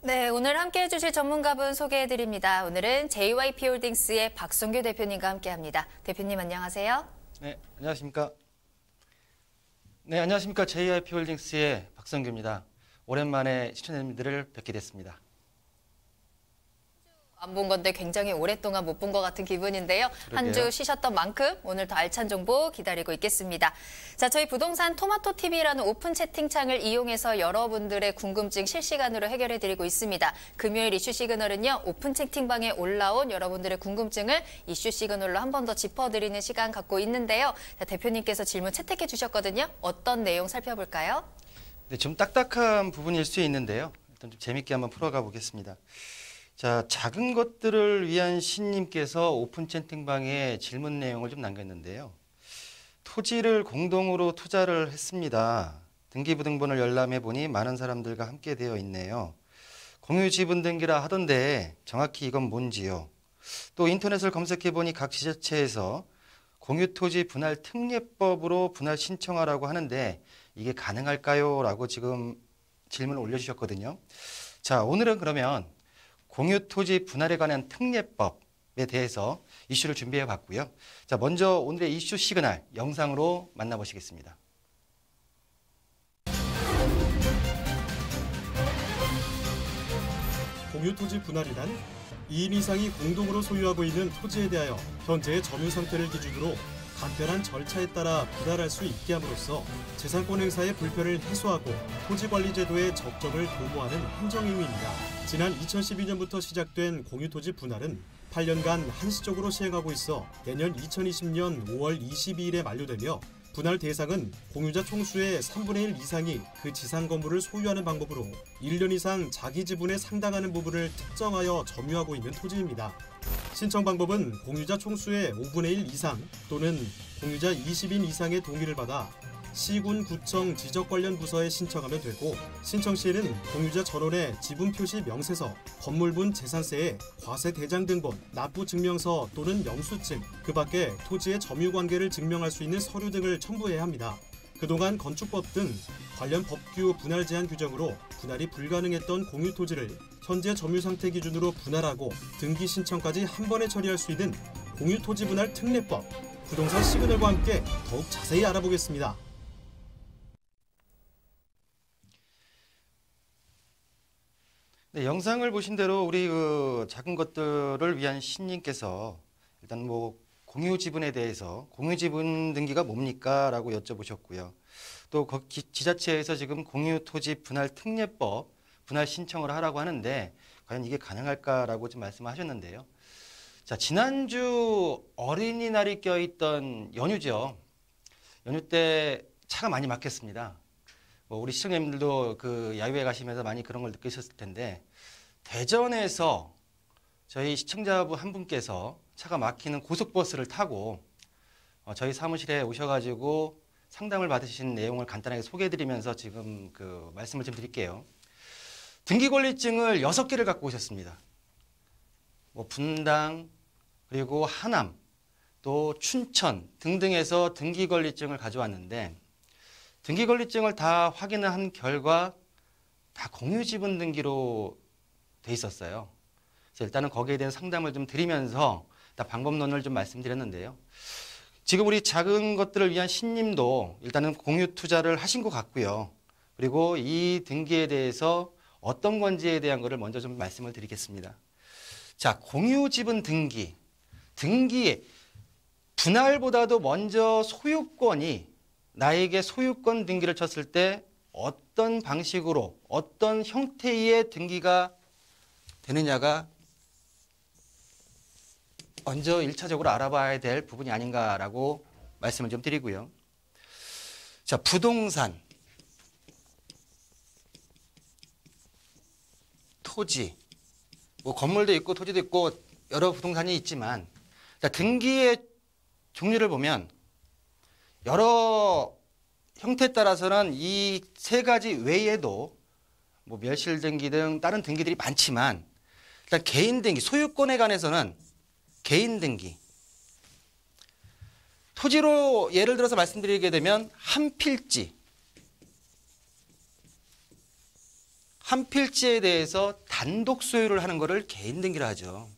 네, 오늘 함께해 주실 전문가분 소개해드립니다. 오늘은 JYP홀딩스의 박성규 대표님과 함께합니다. 대표님 안녕하세요. 네, 안녕하십니까. 네, 안녕하십니까. JYP홀딩스의 박성규입니다. 오랜만에 시청자님들을 뵙게 됐습니다. 안 본 건데 굉장히 오랫동안 못 본 것 같은 기분인데요. 한 주 쉬셨던 만큼 오늘 더 알찬 정보 기다리고 있겠습니다. 자, 저희 부동산 토마토TV라는 오픈 채팅창을 이용해서 여러분들의 궁금증 실시간으로 해결해드리고 있습니다. 금요일 이슈 시그널은요, 오픈 채팅방에 올라온 여러분들의 궁금증을 이슈 시그널로 한 번 더 짚어드리는 시간 갖고 있는데요. 자, 대표님께서 질문 채택해 주셨거든요. 어떤 내용 살펴볼까요? 네, 좀 딱딱한 부분일 수 있는데요. 일단 좀 재밌게 한번 풀어가 보겠습니다. 자, 작은 것들을 위한 신님께서 오픈 채팅방에 질문 내용을 좀 남겼는데요. 토지를 공동으로 투자를 했습니다. 등기부등본을 열람해 보니 많은 사람들과 함께 되어 있네요. 공유지분 등기라 하던데 정확히 이건 뭔지요? 또 인터넷을 검색해 보니 각 지자체에서 공유토지 분할 특례법으로 분할 신청하라고 하는데 이게 가능할까요? 라고 지금 질문을 올려주셨거든요. 자, 오늘은 그러면 공유토지 분할에 관한 특례법에 대해서 이슈를 준비해 봤고요. 자, 먼저 오늘의 이슈 시그널 영상으로 만나보시겠습니다. 공유토지 분할이란 2인 이상이 공동으로 소유하고 있는 토지에 대하여 현재의 점유 상태를 기준으로 간편한 절차에 따라 분할할 수 있게 함으로써 재산권 행사의 불편을 해소하고 토지관리 제도의 적정을 도모하는 행정행위입니다. 지난 2012년부터 시작된 공유토지 분할은 8년간 한시적으로 시행하고 있어 내년 2020년 5월 22일에 만료되며 분할 대상은 공유자 총수의 3분의 1 이상이 그 지상 건물을 소유하는 방법으로 1년 이상 자기 지분에 상당하는 부분을 특정하여 점유하고 있는 토지입니다. 신청 방법은 공유자 총수의 5분의 1 이상 또는 공유자 20인 이상의 동의를 받아 시군, 구청, 지적 관련 부서에 신청하면 되고 신청 시에는 공유자 전원의 지분 표시 명세서, 건물분 재산세에 과세 대장 등본, 납부 증명서 또는 영수증, 그 밖에 토지의 점유 관계를 증명할 수 있는 서류 등을 첨부해야 합니다. 그동안 건축법 등 관련 법규 분할 제한 규정으로 분할이 불가능했던 공유토지를 현재 점유 상태 기준으로 분할하고 등기 신청까지 한 번에 처리할 수 있는 공유토지 분할 특례법, 부동산 시그널과 함께 더욱 자세히 알아보겠습니다. 네, 영상을 보신 대로 우리 작은 것들을 위한 신님께서 일단 공유지분에 대해서 공유지분 등기가 뭡니까? 라고 여쭤보셨고요. 또 지자체에서 지금 공유토지 분할 특례법 분할 신청을 하라고 하는데 과연 이게 가능할까라고 좀 말씀하셨는데요. 자, 지난주 어린이날이 껴있던 연휴죠. 연휴 때 차가 많이 막혔습니다. 우리 시청자님들도 그 야유회 가시면서 많이 그런 걸 느끼셨을 텐데 대전에서 저희 시청자분 한 분께서 차가 막히는 고속버스를 타고 저희 사무실에 오셔가지고 상담을 받으신 내용을 간단하게 소개해드리면서 지금 그 말씀을 좀 드릴게요. 등기권리증을 6개를 갖고 오셨습니다. 분당, 그리고 하남, 또 춘천 등등에서 등기권리증을 가져왔는데 등기권리증을 다 확인을 한 결과 다 공유지분 등기로 돼 있었어요. 그래서 일단은 거기에 대한 상담을 좀 드리면서 방법론을 좀 말씀드렸는데요. 지금 우리 작은 것들을 위한 신님도 일단은 공유 투자를 하신 것 같고요. 그리고 이 등기에 대해서 어떤 건지에 대한 것을 먼저 좀 말씀을 드리겠습니다. 자, 공유지분 등기. 등기 분할보다도 먼저 소유권이 나에게 소유권 등기를 쳤을 때 어떤 방식으로 어떤 형태의 등기가 되느냐가 먼저 1차적으로 알아봐야 될 부분이 아닌가라고 말씀을 좀 드리고요. 자, 부동산, 토지, 건물도 있고 토지도 있고 여러 부동산이 있지만 등기의 종류를 보면 여러 형태에 따라서는 이 세 가지 외에도 멸실 등기 등 다른 등기들이 많지만 일단 개인 등기, 소유권에 관해서는 개인 등기. 토지로 예를 들어서 말씀드리게 되면 한 필지. 한 필지에 대해서 다 단독 소유를 하는 것을 개인 등기라 하죠.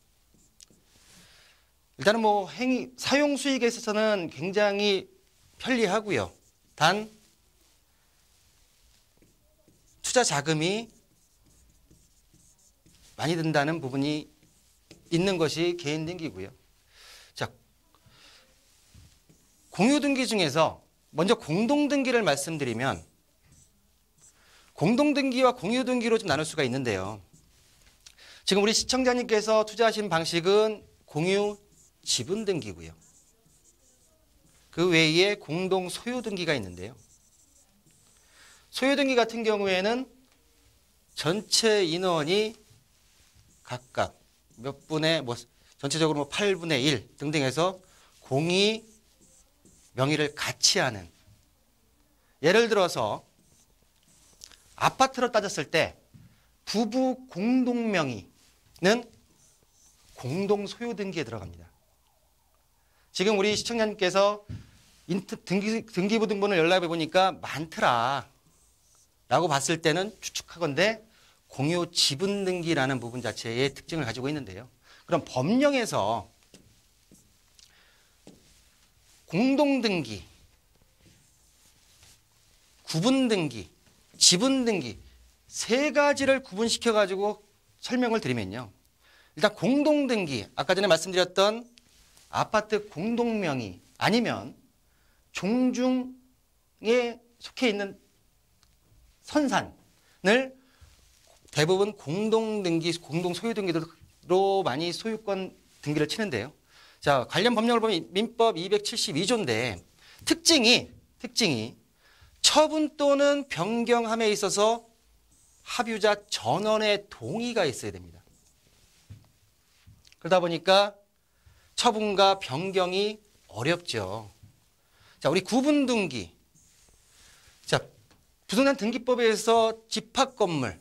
일단은 뭐 사용 수익에 있어서는 굉장히 편리하고요. 단 투자 자금이 많이 든다는 부분이 있는 것이 개인 등기고요. 자, 공유 등기 중에서 먼저 공동 등기를 말씀드리면 공동 등기와 공유 등기로 좀 나눌 수가 있는데요. 지금 우리 시청자님께서 투자하신 방식은 공유 지분 등기고요. 그 외에 공동 소유 등기가 있는데요. 소유 등기 같은 경우에는 전체 인원이 각각 몇 분의 전체적으로 8분의 1 등등 해서 공이 명의를 같이 하는, 예를 들어서 아파트로 따졌을 때 부부 공동 명의는 공동 소유 등기에 들어갑니다. 지금 우리 시청자님께서 등기부 등본을 열람해 보니까 많더라 라고 봤을 때는 추측하건대 공유 지분 등기라는 부분 자체의 특징을 가지고 있는데요. 그럼 법령에서 공동 등기, 구분 등기, 지분 등기 세 가지를 구분시켜 가지고 설명을 드리면요. 일단 공동 등기, 아까 전에 말씀드렸던 아파트 공동 명의 아니면 종중에 속해 있는 선산을 대부분 공동 등기, 공동 소유 등기로 많이 소유권 등기를 치는데요. 자, 관련 법령을 보면 민법 272조인데 특징이 처분 또는 변경함에 있어서 합유자 전원의 동의가 있어야 됩니다. 그러다 보니까 처분과 변경이 어렵죠. 자, 우리 구분 등기. 자, 부동산 등기법에서 집합 건물,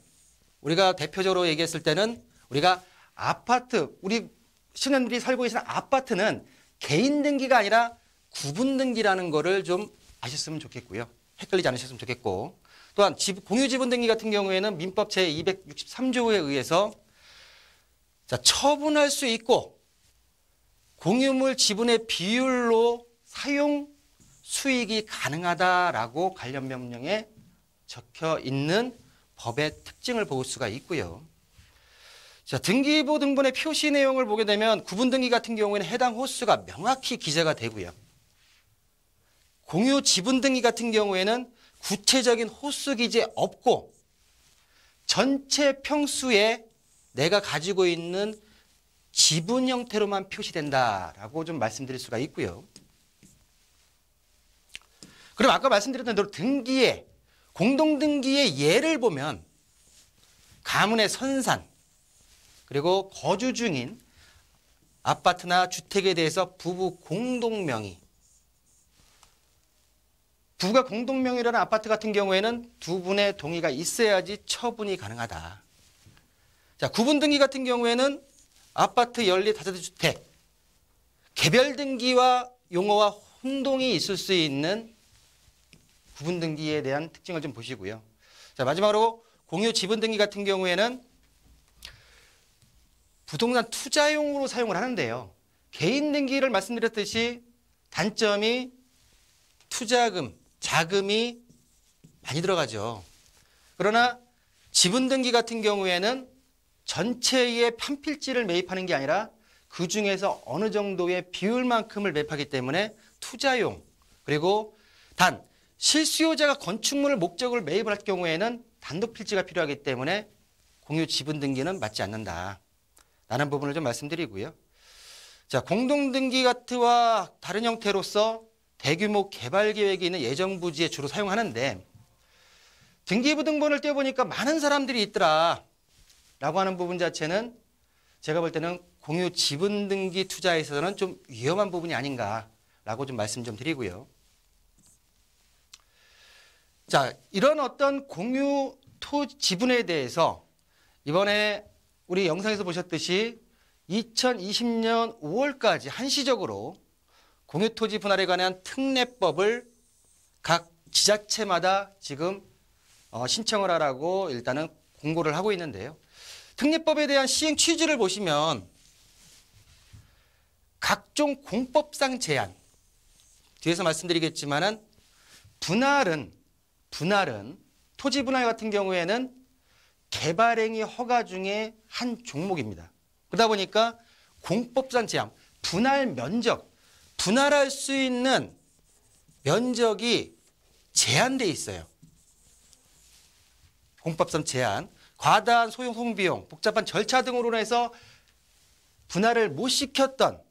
우리가 대표적으로 얘기했을 때는 우리가 아파트, 우리 시민들이 살고 계시는 아파트는 개인 등기가 아니라 구분 등기라는 거를 좀 아셨으면 좋겠고요. 헷갈리지 않으셨으면 좋겠고, 또한 공유 지분 등기 같은 경우에는 민법 제263조에 의해서 자, 처분할 수 있고 공유물 지분의 비율로 사용 수익이 가능하다라고 관련 명령에 적혀 있는 법의 특징을 볼 수가 있고요. 자, 등기부 등본의 표시 내용을 보게 되면 구분 등기 같은 경우에는 해당 호수가 명확히 기재가 되고요. 공유 지분 등기 같은 경우에는 구체적인 호수 기재 없고 전체 평수에 내가 가지고 있는 지분 형태로만 표시된다라고 좀 말씀드릴 수가 있고요. 그럼 아까 말씀드렸던 대로 등기에 공동등기의 예를 보면 가문의 선산 그리고 거주 중인 아파트나 주택에 대해서 부부 공동명의, 부부가 공동명의라는 아파트 같은 경우에는 두 분의 동의가 있어야지 처분이 가능하다. 자, 구분등기 같은 경우에는 아파트 연립 다세대 주택 개별 등기와 용어와 혼동이 있을 수 있는 구분등기에 대한 특징을 좀 보시고요. 자, 마지막으로 공유 지분등기 같은 경우에는 부동산 투자용으로 사용을 하는데요. 개인 등기를 말씀드렸듯이 단점이 투자금, 자금이 많이 들어가죠. 그러나 지분등기 같은 경우에는 전체의 판필지를 매입하는 게 아니라 그 중에서 어느 정도의 비율만큼을 매입하기 때문에 투자용, 그리고 단 실수요자가 건축물을 목적으로 매입을 할 경우에는 단독 필지가 필요하기 때문에 공유 지분 등기는 맞지 않는다 라는 부분을 좀 말씀드리고요. 자, 공동등기 같은 다른 형태로서 대규모 개발 계획이 있는 예정 부지에 주로 사용하는데 등기부 등본을 떼어보니까 많은 사람들이 있더라 라고 하는 부분 자체는 제가 볼 때는 공유 지분 등기 투자에 있어서는 좀 위험한 부분이 아닌가라고 좀 말씀 좀 드리고요. 자, 이런 어떤 공유 지분에 대해서 이번에 우리 영상에서 보셨듯이 2020년 5월까지 한시적으로 공유토지 분할에 관한 특례법을 각 지자체마다 지금 신청을 하라고 일단은 공고를 하고 있는데요. 특례법에 대한 시행 취지를 보시면 각종 공법상 제한, 뒤에서 말씀드리겠지만은 분할은 토지 분할 같은 경우에는 개발행위 허가 중에 한 종목입니다. 그러다 보니까 공법상 제한, 분할 면적, 분할할 수 있는 면적이 제한돼 있어요. 공법상 제한, 과다한 소용 소비용, 복잡한 절차 등으로 해서 분할을 못 시켰던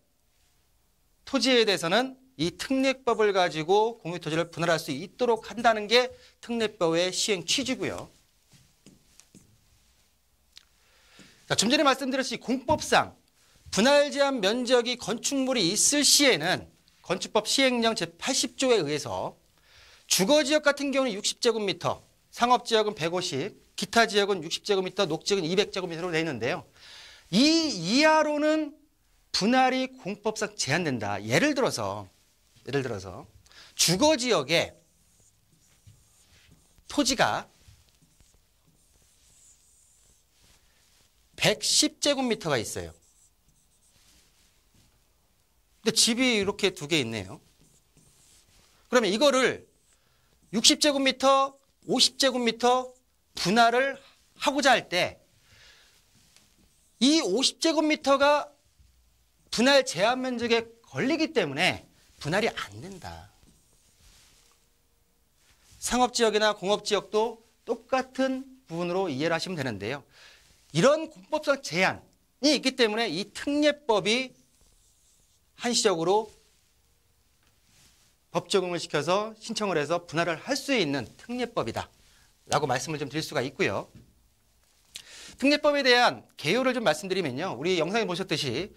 토지에 대해서는 이 특례법을 가지고 공유토지를 분할할 수 있도록 한다는 게 특례법의 시행 취지고요. 자, 좀 전에 말씀드렸듯이 공법상 분할 제한 면적이 건축물이 있을 시에는 건축법 시행령 제80조에 의해서 주거지역 같은 경우는 60제곱미터, 상업지역은 150, 기타 지역은 60제곱미터, 녹지역은 200제곱미터로 되어 있는데요. 이 이하로는 분할이 공법상 제한된다. 예를 들어서 주거지역에 토지가 110제곱미터가 있어요. 근데 집이 이렇게 두 개 있네요. 그러면 이거를 60제곱미터, 50제곱미터 분할을 하고자 할 때 이 50제곱미터가 분할 제한 면적에 걸리기 때문에 분할이 안 된다. 상업지역이나 공업지역도 똑같은 부분으로 이해를 하시면 되는데요. 이런 공법상 제한이 있기 때문에 이 특례법이 한시적으로 법 적용을 시켜서 신청을 해서 분할을 할 수 있는 특례법이다 라고 말씀을 좀 드릴 수가 있고요. 특례법에 대한 개요를 좀 말씀드리면요. 우리 영상에 보셨듯이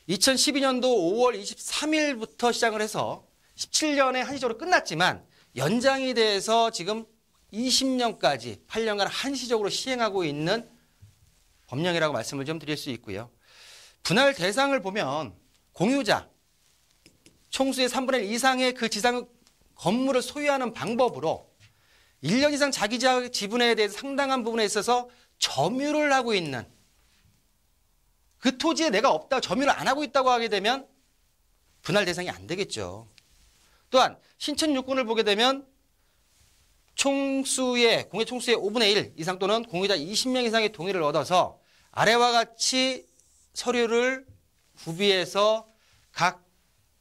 2012년도 5월 23일부터 시작을 해서 17년에 한시적으로 끝났지만 연장이 돼서 지금 20년까지 8년간 한시적으로 시행하고 있는 법령이라고 말씀을 좀 드릴 수 있고요. 분할 대상을 보면 공유자, 총수의 3분의 1 이상의 그 지상 건물을 소유하는 방법으로 1년 이상 자기 지분에 대해서 상당한 부분에 있어서 점유를 하고 있는 그 토지에 내가 없다, 점유를 안 하고 있다고 하게 되면 분할 대상이 안 되겠죠. 또한 신청 요건을 보게 되면 공예 총수의 5분의 1 이상 또는 공유자 20명 이상의 동의를 얻어서 아래와 같이 서류를 구비해서 각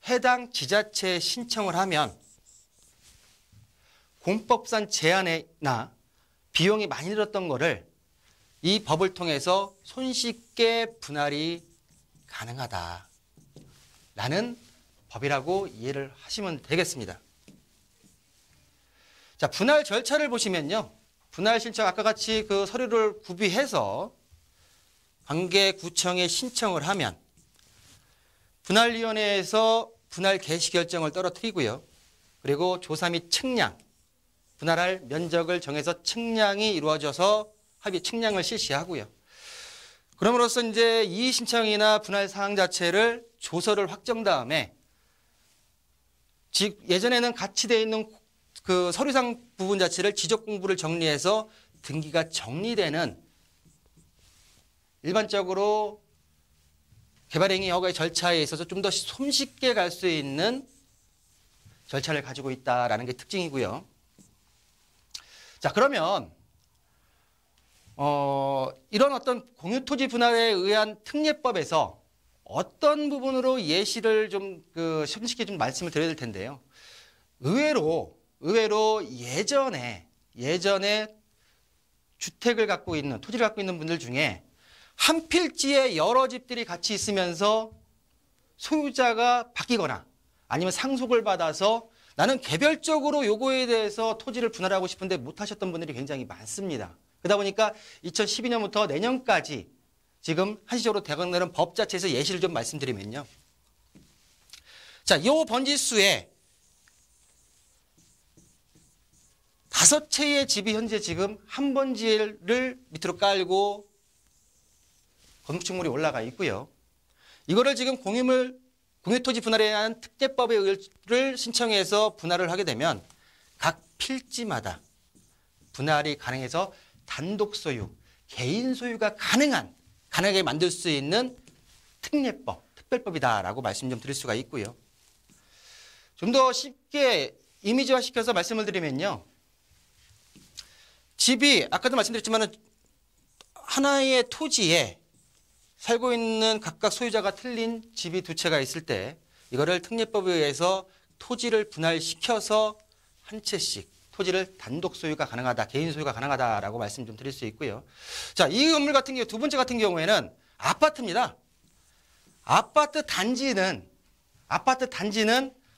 해당 지자체에 신청을 하면 공법상 제한이나 비용이 많이 들었던 거를 이 법을 통해서 손쉽게 분할이 가능하다라는 법이라고 이해를 하시면 되겠습니다. 자, 분할 절차를 보시면요. 분할 신청 아까 같이 그 서류를 구비해서 관계구청에 신청을 하면 분할위원회에서 분할 개시 결정을 떨어뜨리고요. 그리고 조사 및 측량, 분할할 면적을 정해서 측량이 이루어져서 합의 측량을 실시하고요. 그럼으로써 이제 이의 신청이나 분할 사항 자체를 조서를 확정 다음에 예전에는 같이 되어 있는 그 서류상 부분 자체를 지적 공부를 정리해서 등기가 정리되는 일반적으로 개발행위 허가의 절차에 있어서 좀 더 손쉽게 갈 수 있는 절차를 가지고 있다라는 게 특징이고요. 자, 그러면 이런 어떤 공유토지 분할에 의한 특례법에서 어떤 부분으로 예시를 좀 손쉽게 좀 말씀을 드려야 될 텐데요. 의외로 예전에 주택을 갖고 있는, 토지를 갖고 있는 분들 중에 한 필지에 여러 집들이 같이 있으면서 소유자가 바뀌거나 아니면 상속을 받아서 나는 개별적으로 요거에 대해서 토지를 분할하고 싶은데 못 하셨던 분들이 굉장히 많습니다. 그러다 보니까 2012년부터 내년까지 지금 한시적으로 대강되는 법 자체에서 예시를 좀 말씀드리면요. 자, 요 번지수에 5채의 집이 현재 지금 한 번지를 밑으로 깔고 건축물이 올라가 있고요. 이거를 지금 공유토지 분할에 의한 특례법을 신청해서 분할을 하게 되면 각 필지마다 분할이 가능해서 단독 소유, 개인 소유가 가능하게 만들 수 있는 특례법, 특별법이다라고 말씀 좀 드릴 수가 있고요. 좀 더 쉽게 이미지화시켜서 말씀을 드리면요. 집이 아까도 말씀드렸지만 하나의 토지에 살고 있는 각각 소유자가 틀린 집이 두 채가 있을 때 이거를 특례법에 의해서 토지를 분할시켜서 한 채씩 토지를 단독 소유가 가능하다, 개인 소유가 가능하다라고 말씀 좀 드릴 수 있고요. 자, 이 건물 같은 경우 두 번째 같은 경우에는 아파트입니다. 아파트 단지는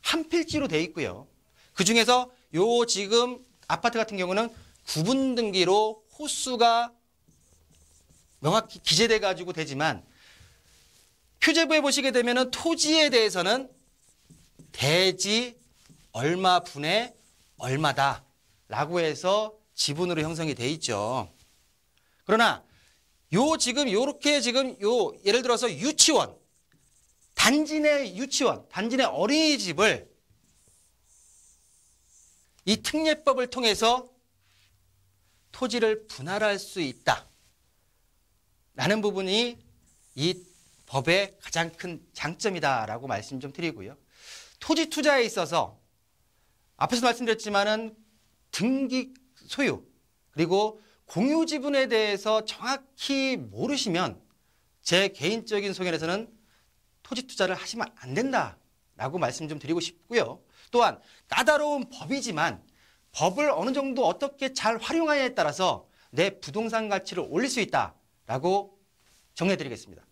한 필지로 돼 있고요. 그 중에서 요 지금 아파트 같은 경우는 구분 등기로 호수가 명확히 기재돼 가지고 되지만 표제부에 보시게 되면은 토지에 대해서는 대지 얼마 분의 얼마다라고 해서 지분으로 형성이 돼 있죠. 그러나 지금 요렇게 예를 들어서 유치원, 단지 내 어린이집을 이 특례법을 통해서 토지를 분할할 수 있다. 라는 부분이 이 법의 가장 큰 장점이다라고 말씀 좀 드리고요. 토지 투자에 있어서 앞에서 말씀드렸지만은 등기 소유 그리고 공유 지분에 대해서 정확히 모르시면 제 개인적인 소견에서는 토지 투자를 하시면 안 된다라고 말씀 좀 드리고 싶고요. 또한 까다로운 법이지만 법을 어느 정도 어떻게 잘 활용하냐에 따라서 내 부동산 가치를 올릴 수 있다라고 정리해 드리겠습니다.